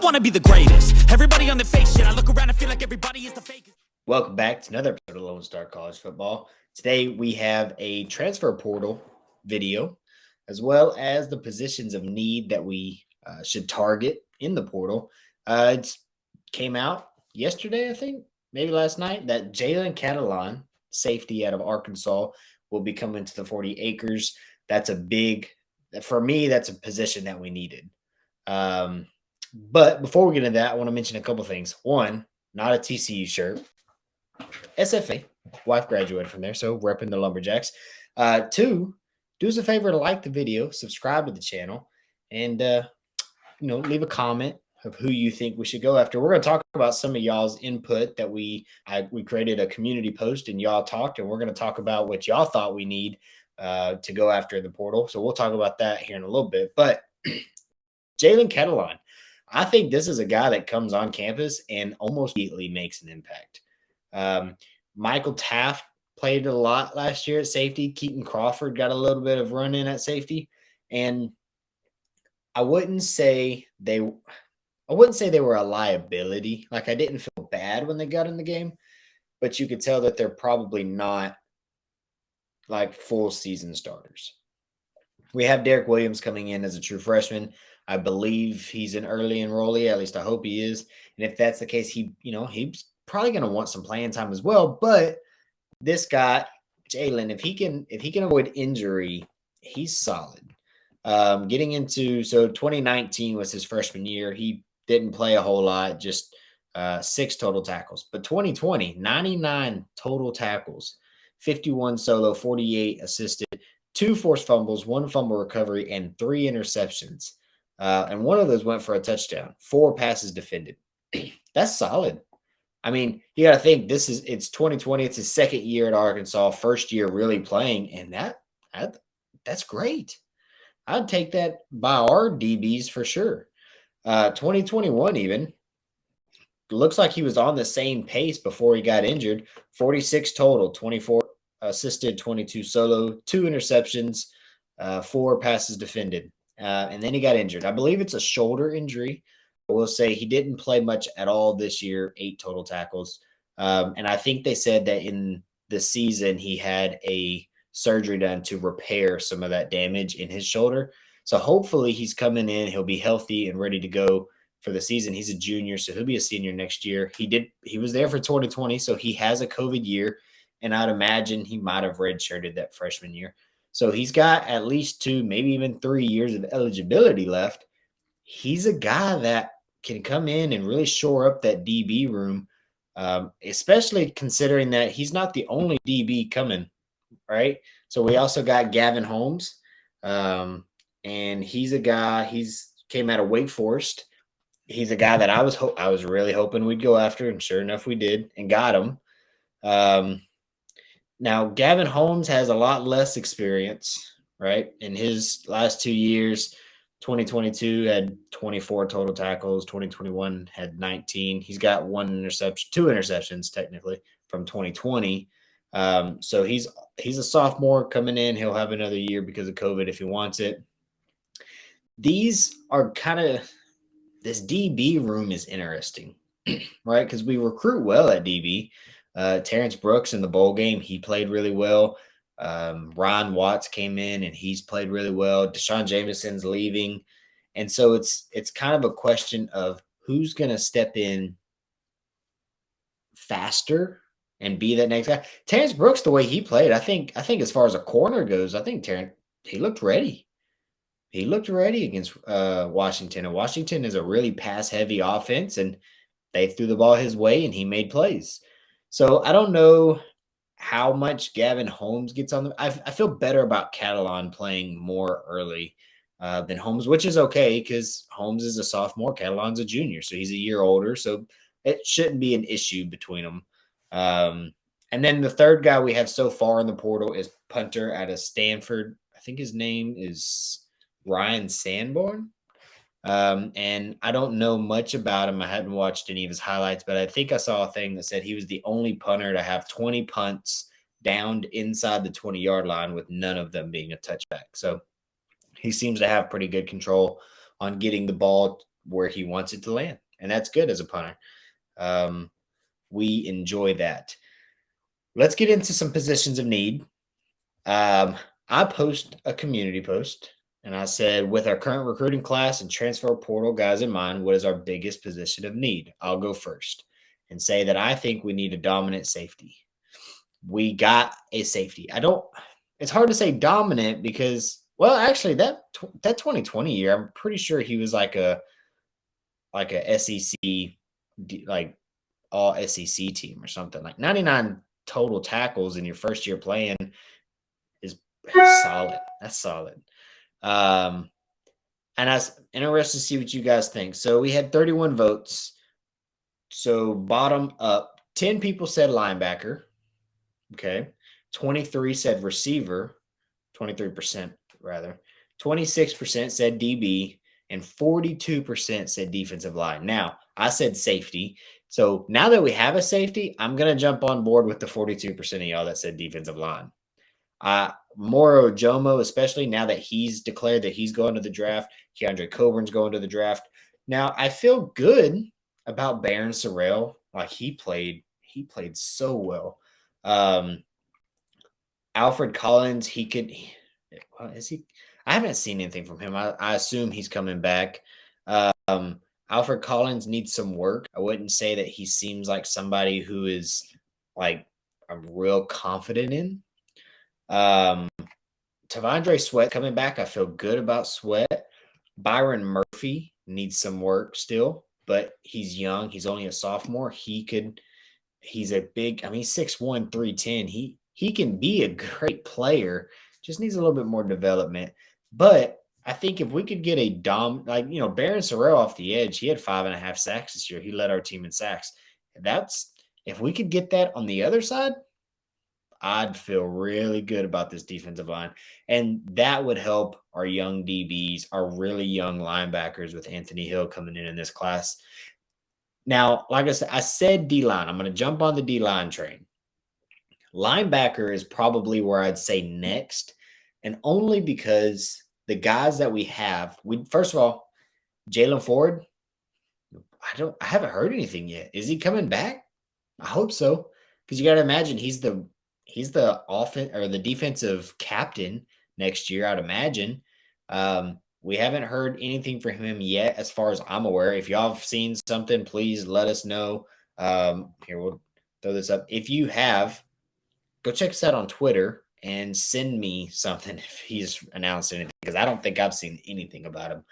want to be the greatest. Everybody on the fake shit. I look around and feel like everybody is the fakest. Welcome back to another episode of Lone Star College Football. Today we have a transfer portal video, as well as the positions of need that we should target in the portal. It came out yesterday, I think, maybe last night, that Jalen Catalon, safety out of Arkansas, will be coming to the 40 acres. That's a big, for me, that's a position that we needed. But before we get into that, I want to mention a couple things. One, not a TCU shirt. SFA, wife graduated from there, so repping the Lumberjacks. Two, do us a favor to like the video, subscribe to the channel, and leave a comment of who you think we should go after. We're going to talk about some of y'all's input that we created a community post and y'all talked, and we're going to talk about what y'all thought we need to go after the portal. So we'll talk about that here in a little bit. But Jalen Catalon, I think this is a guy that comes on campus and almost immediately makes an impact. Michael Taft played a lot last year at safety. Keaton Crawford got a little bit of run in at safety, and I wouldn't say they were a liability. Like, I didn't feel bad when they got in the game, but you could tell that they're probably not like full season starters. We have Derek Williams coming in as a true freshman. I believe he's an early enrollee. At least I hope he is. And if that's the case, he's probably going to want some playing time as well. But this guy, Jalen, if he can avoid injury, he's solid. Getting into, so 2019 was his freshman year. He didn't play a whole lot, just 6 total tackles. But 2020, 99 total tackles, 51 solo, 48 assisted, 2 forced fumbles, 1 fumble recovery, and 3 interceptions. And one of those went for a touchdown, 4 passes defended. That's solid. I mean, you got to think it's 2020. It's his second year at Arkansas, first year really playing. And that's great. I'd take that by our DBs for sure. 2021 even looks like he was on the same pace before he got injured. 46 total, 24 assisted, 22 solo, 2 interceptions, 4 passes defended. And then he got injured. I believe it's a shoulder injury. I will say he didn't play much at all this year, 8 total tackles. And I think they said that in the season he had a surgery done to repair some of that damage in his shoulder. So hopefully he's coming in, he'll be healthy and ready to go for the season. He's a junior, so he'll be a senior next year. He was there for 2020, so he has a COVID year, and I'd imagine he might have redshirted that freshman year. So he's got at least 2, maybe even 3 years of eligibility left. He's a guy that can come in and really shore up that DB room, especially considering that he's not the only DB coming, right? So we also got Gavin Holmes, and he's a guy, he's came out of Wake Forest. He's a guy that I was really hoping we'd go after, and sure enough we did and got him. Now, Gavin Holmes has a lot less experience, right? In his last 2 years, 2022 had 24 total tackles. 2021 had 19. He's got 2 interceptions technically from 2020. So he's a sophomore coming in. He'll have another year because of COVID if he wants it. These are this DB room is interesting, right? Because we recruit well at DB. Terrence Brooks in the bowl game, he played really well. Ron Watts came in and he's played really well. Deshaun Jameson's leaving. And so it's kind of a question of who's going to step in faster and be that next guy. Terrence Brooks, the way he played, I think as far as a corner goes, I think he looked ready. He looked ready against Washington. And Washington is a really pass-heavy offense, and they threw the ball his way and he made plays. So I don't know how much Gavin Holmes gets on them. I feel better about Catalon playing more early than Holmes, which is okay because Holmes is a sophomore, Catalon's a junior, so he's a year older. So it shouldn't be an issue between them. And then the third guy we have so far in the portal is punter out of Stanford. I think his name is Ryan Sanborn. And I don't know much about him. I hadn't watched any of his highlights, but I think I saw a thing that said he was the only punter to have 20 punts downed inside the 20-yard line with none of them being a touchback. So he seems to have pretty good control on getting the ball where he wants it to land. And that's good as a punter. We enjoy that. Let's get into some positions of need. I post a community post and I said, with our current recruiting class and transfer portal guys in mind, what is our biggest position of need? I'll go first and say that I think we need a dominant safety. We got a safety. It's hard to say dominant because, well, actually that 2020 year, I'm pretty sure he was like a SEC, like all SEC team or something. Like 99 total tackles in your first year playing is solid. That's solid. And I was interested to see what you guys think. So we had 31 votes. So bottom up, 10 people said linebacker. Okay. 23 said receiver, 23% rather. 26% said DB, and 42% said defensive line. Now, I said safety. So now that we have a safety, I'm going to jump on board with the 42% of y'all that said defensive line. Moro Jomo, especially now that he's declared that he's going to the draft. Keandre Coburn's going to the draft. Now, I feel good about Barron Sorrell. Like he played so well. Alfred Collins, is he? I haven't seen anything from him. I assume he's coming back. Alfred Collins needs some work. I wouldn't say that he seems like somebody who is like I'm real confident in. Tavondre Sweat coming back. I feel good about Sweat. Byron Murphy needs some work still, but he's young. He's only a sophomore. He's a big, he's 6'1", 310. He can be a great player, just needs a little bit more development. But I think if we could get a Barron Sorrell off the edge, he had 5.5 sacks this year. He led our team in sacks. If we could get that on the other side, I'd feel really good about this defensive line. And that would help our young DBs, our really young linebackers with Anthony Hill coming in this class. Now, like I said D-line. I'm going to jump on the D-line train. Linebacker is probably where I'd say next, and only because the guys that we have, first of all, Jaylan Ford, I haven't heard anything yet. Is he coming back? I hope so, because you got to imagine he's the offense or the defensive captain next year. I'd imagine. We haven't heard anything from him yet, as far as I'm aware. If y'all have seen something, please let us know. Here, we'll throw this up. If you have, go check us out on Twitter and send me something if he's announced anything, because I don't think I've seen anything about him.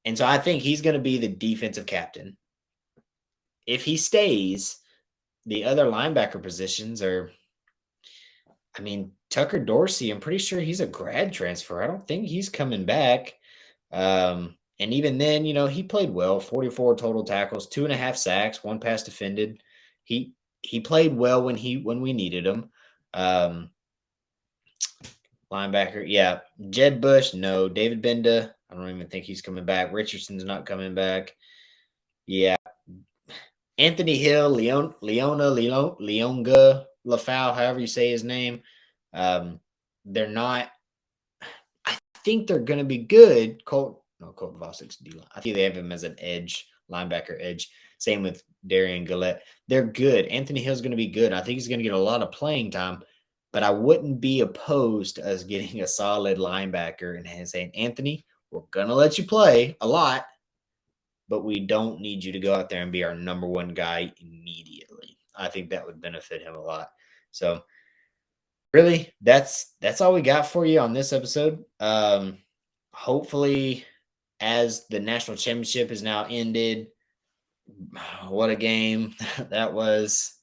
And so I think he's going to be the defensive captain. If he stays, the other linebacker positions are, Tucker Dorsey, I'm pretty sure he's a grad transfer. I don't think he's coming back. And even then, he played well, 44 total tackles, 2.5 sacks, 1 pass defended. He played well when we needed him. Linebacker, yeah. Jed Bush, no. David Benda, I don't even think he's coming back. Richardson's not coming back. Yeah. Anthony Hill, Leonga, Lafau, however you say his name. They're not. I think they're going to be good. Colton Vosic's D-line. I think they have him as an edge, linebacker edge. Same with Darian Gillette. They're good. Anthony Hill's going to be good. I think he's going to get a lot of playing time, but I wouldn't be opposed to us getting a solid linebacker and saying, Anthony, we're going to let you play a lot, but we don't need you to go out there and be our number one guy immediately. I think that would benefit him a lot. So really, that's all we got for you on this episode. Hopefully, as the national championship is now ended, what a game that was.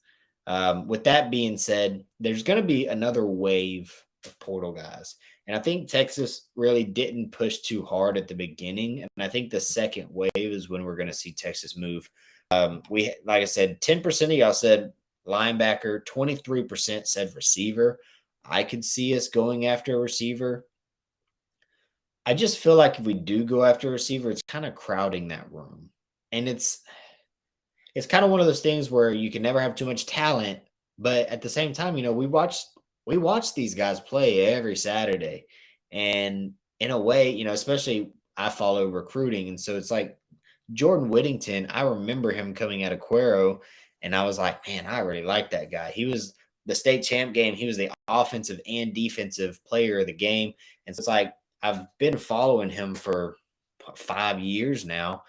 With that being said, there's going to be another wave of portal guys. And I think Texas really didn't push too hard at the beginning. And I think the second wave is when we're going to see Texas move. Like I said, 10% of y'all said linebacker, 23% said receiver. I could see us going after a receiver. I just feel like if we do go after a receiver, it's kind of crowding that room. And it's kind of one of those things where you can never have too much talent, but at the same time, we watch these guys play every Saturday, and in a way, especially I follow recruiting. And so it's like Jordan Whittington, I remember him coming out of Cuero, and I was like, man, I really like that guy. He was the state champ game. He was the offensive and defensive player of the game. And so it's like, I've been following him for 5 years now.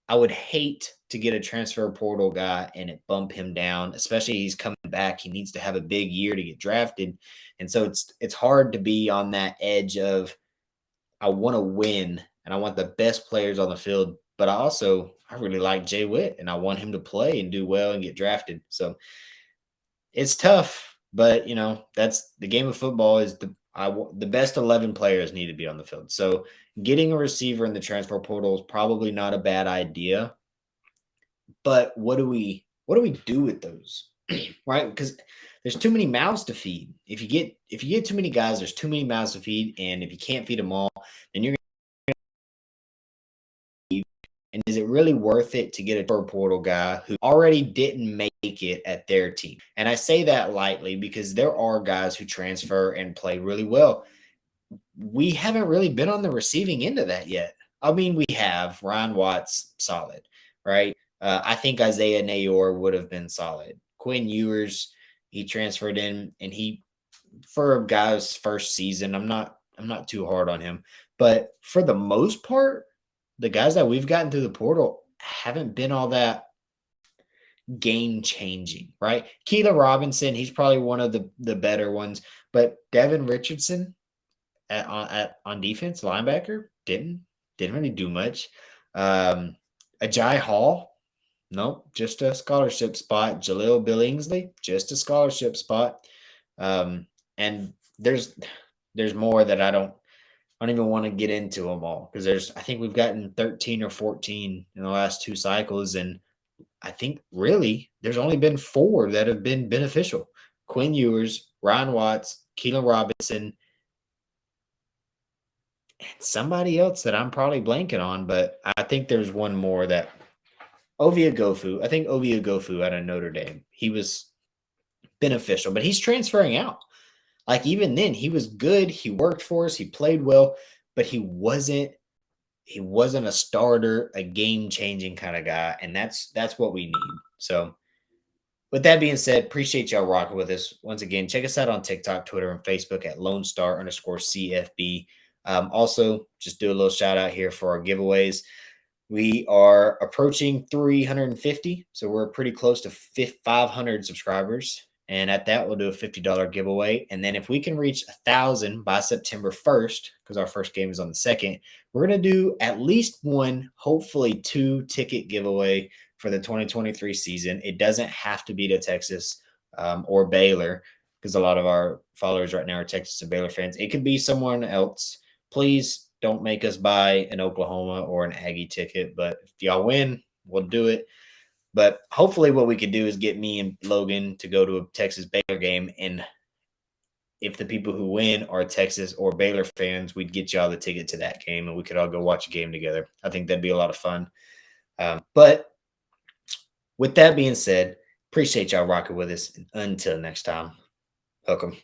I would hate to get a transfer portal guy and it bump him down, especially he's coming back. He needs to have a big year to get drafted. And so it's hard to be on that edge of I want to win and I want the best players on the field, but I really like Jay Witt and I want him to play and do well and get drafted. So it's tough, but that's the game of football. Is the best 11 players need to be on the field. So getting a receiver in the transfer portal is probably not a bad idea. But what do we do with those? Right? Because there's too many mouths to feed. If you get too many guys, there's too many mouths to feed, and if you can't feed them all, then you're. And is it really worth it to get a portal guy who already didn't make it at their team? And I say that lightly because there are guys who transfer and play really well. We haven't really been on the receiving end of that yet. I mean, we have Ryan Watts, solid, right? I think Isaiah Nayor would have been solid. Quinn Ewers, he transferred in, and for a guy's first season, I'm not too hard on him. But for the most part, the guys that we've gotten through the portal haven't been all that game changing, right? Keelan Robinson, he's probably one of the better ones, but Devin Richardson on defense, linebacker, didn't really do much. Ajay Hall, nope, just a scholarship spot. Jaleel Billingsley, just a scholarship spot. And there's more that I don't even want to get into them all because I think we've gotten 13 or 14 in the last 2 cycles. And I think really there's only been 4 that have been beneficial. Quinn Ewers, Ryan Watts, Keelan Robinson, and somebody else that I'm probably blanking on, but I think there's one more that Ovia Gofu. I think Ovia Gofu out of Notre Dame. He was beneficial, but he's transferring out. Like even then, he was good. He worked for us. He played well, but he wasn't a starter, a game-changing kind of guy, and that's what we need. So with that being said, appreciate y'all rocking with us. Once again, check us out on TikTok, Twitter, and Facebook at LoneStar_CFB. Also, just do a little shout out here for our giveaways. We are approaching 350, so we're pretty close to 500 subscribers. And at that, we'll do a $50 giveaway. And then if we can reach 1,000 by September 1st, because our first game is on the 2nd, we're going to do at least one, hopefully 2 ticket giveaway for the 2023 season. It doesn't have to be to Texas or Baylor, because a lot of our followers right now are Texas and Baylor fans. It could be someone else. Please don't make us buy an Oklahoma or an Aggie ticket. But if y'all win, we'll do it. But hopefully what we could do is get me and Logan to go to a Texas Baylor game. And if the people who win are Texas or Baylor fans, we'd get y'all the ticket to that game and we could all go watch a game together. I think that'd be a lot of fun. But with that being said, appreciate y'all rocking with us. And until next time, welcome.